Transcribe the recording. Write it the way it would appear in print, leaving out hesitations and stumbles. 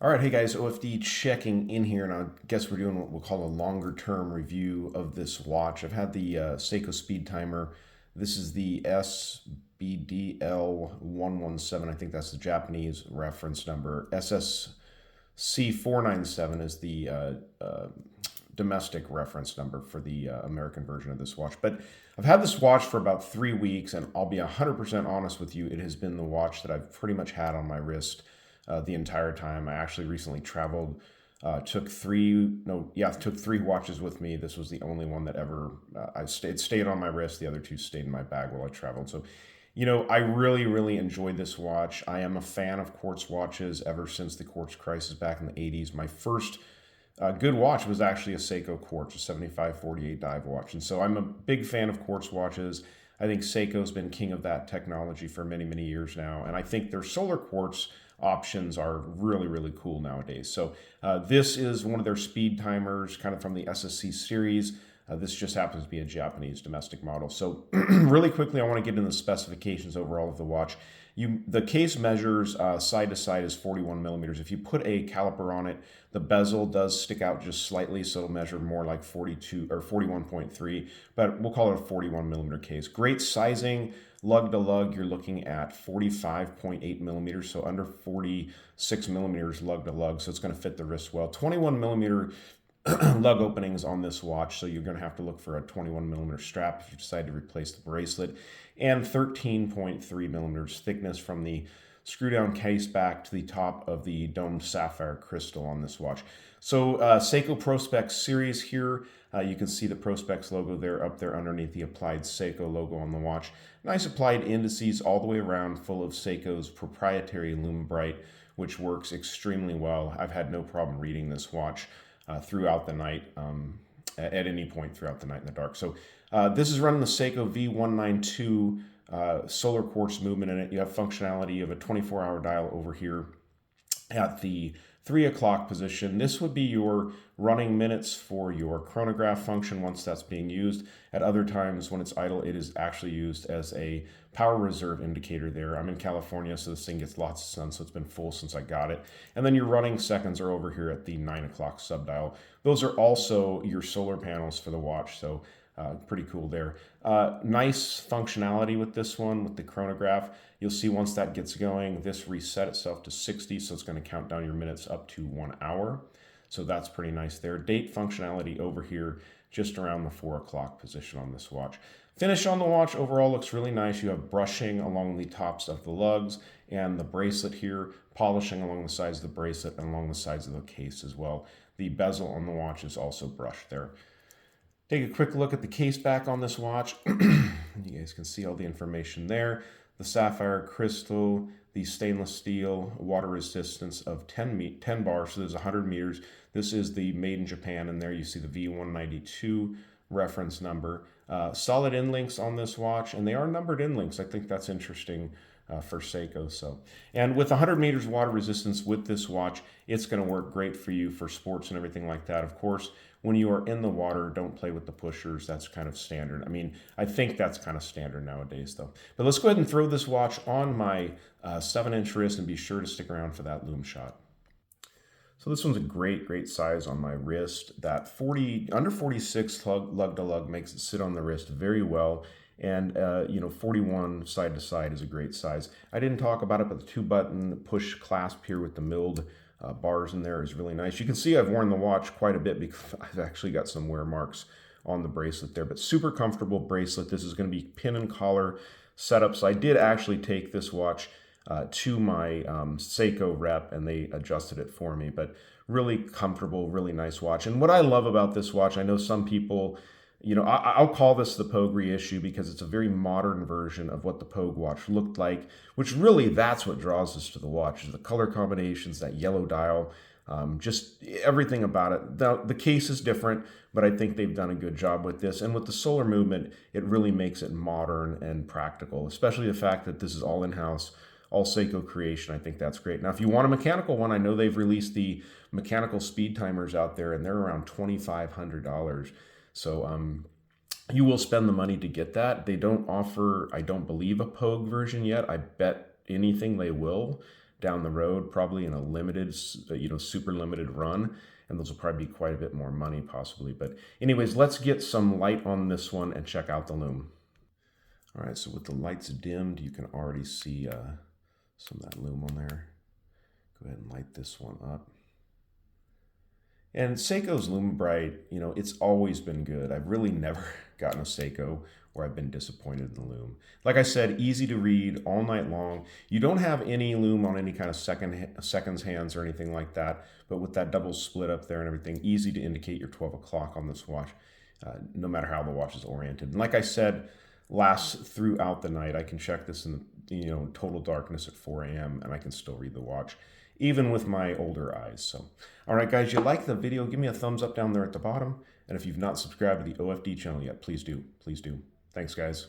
All right, hey guys, OFD checking in here, and I guess we're doing what we'll call a longer term review of this watch. I've had the Seiko Speedtimer. This is the SBDL117. I think that's the Japanese reference number. SSC497 is the domestic reference number for the American version of this watch. But I've had this watch for about 3 weeks, and I'll be 100% honest with you, it has been the watch that I've pretty much had on my wrist the entire time. I actually recently traveled, took three watches with me. This was the only one that ever stayed on my wrist. The other two stayed in my bag while I traveled. So, I really enjoyed this watch. I am a fan of quartz watches ever since the quartz crisis back in the 80s. My first good watch was actually a Seiko quartz, a 7548 dive watch. And so I'm a big fan of quartz watches. I think Seiko's been king of that technology for many years now. And I think their solar quartz options are really cool nowadays. So this is one of their speed timers, kind of from the SSC series. This just happens to be a Japanese domestic model. So really quickly, I want to get into the specifications overall of the watch. The case measures side to side is 41 millimeters. If you put a caliper on it, the bezel does stick out just slightly, so it'll measure more like 42 or 41.3, but we'll call it a 41 millimeter case. Great sizing. Lug to lug, you're looking at 45.8 millimeters, so under 46 millimeters lug to lug, so it's going to fit the wrist well. 21 millimeter lug openings on this watch, so you're going to have to look for a 21 millimeter strap if you decide to replace the bracelet, and 13.3 millimeters thickness from the screw down case back to the top of the domed sapphire crystal on this watch. So Seiko Prospex series here. You can see the Prospex logo there up there underneath the applied Seiko logo on the watch. Nice applied indices all the way around, full of Seiko's proprietary Lume Bright, which works extremely well. I've had no problem reading this watch throughout the night, at any point throughout the night in the dark. So this is running the Seiko V192 solar quartz movement in it. You have functionality of a 24-hour dial over here at the 3 o'clock position. This would be your running minutes for your chronograph function once that's being used. At other times when it's idle, it is actually used as a power reserve indicator there. I'm in California, so this thing gets lots of sun, so it's been full since I got it. And then your running seconds are over here at the 9 o'clock subdial. Those are also your solar panels for the watch, so pretty cool there. Nice functionality with this one, with the chronograph. You'll see once that gets going, this reset itself to 60, so it's going to count down your minutes up to 1 hour. So that's pretty nice there. Date functionality over here, just around the 4 o'clock position on this watch. Finish on the watch overall looks really nice. You have brushing along the tops of the lugs and the bracelet here, polishing along the sides of the bracelet and along the sides of the case as well. The bezel on the watch is also brushed there. Take a quick look at the case back on this watch. You guys can see all the information there. The sapphire crystal, the stainless steel, water resistance of 10 bars, so there's 100 meters. This is the made in Japan, and there you see the V192 reference number. Solid end links on this watch, and they are numbered end links. I think that's interesting for Seiko. So, and with 100 meters water resistance with this watch, it's going to work great for you for sports and everything like that. Of course, when you are in the water, don't play with the pushers. That's kind of standard. I mean, I think that's kind of standard nowadays, though. But let's go ahead and throw this watch on my 7-inch wrist and be sure to stick around for that Lume shot. So this one's a great size on my wrist. That under 46 lug to lug makes it sit on the wrist very well. And 41 side to side is a great size. I didn't talk about it, but the 2-button push clasp here with the milled bars in there is really nice. You can see I've worn the watch quite a bit because I've actually got some wear marks on the bracelet there, but super comfortable bracelet. This is going to be pin and collar setup. So I did actually take this watch to my Seiko rep, and they adjusted it for me, but really comfortable, really nice watch. And what I love about this watch, I know some people, I'll call this the Pouge reissue because it's a very modern version of what the Pouge watch looked like, which really that's what draws us to the watch, is the color combinations, that yellow dial, just everything about it. The case is different, but I think they've done a good job with this. And with the solar movement, it really makes it modern and practical, especially the fact that this is all in-house, all Seiko creation. I think that's great. Now, if you want a mechanical one, I know they've released the mechanical speed timers out there, and they're around $2,500. So you will spend the money to get that. They don't offer, I don't believe, a Pouge version yet. I bet anything they will. down the road, probably in a limited, super limited run. And those will probably be quite a bit more money possibly. But anyways, let's get some light on this one and check out the Lume. All right, so with the lights dimmed, you can already see some of that Lume on there. Go ahead and light this one up. And Seiko's Lume Bright, it's always been good. I've really never gotten a Seiko where I've been disappointed in the Lume. Like I said, easy to read all night long. You don't have any Lume on any kind of seconds hands or anything like that, but with that double split up there and everything, easy to indicate your 12 o'clock on this watch, no matter how the watch is oriented. And like I said, lasts throughout the night. I can check this in the total darkness at 4 a.m. and I can still read the watch, even with my older eyes. So, all right, guys, you like the video, give me a thumbs up down there at the bottom. And if you've not subscribed to the OFD channel yet, please do. Please do. Thanks, guys.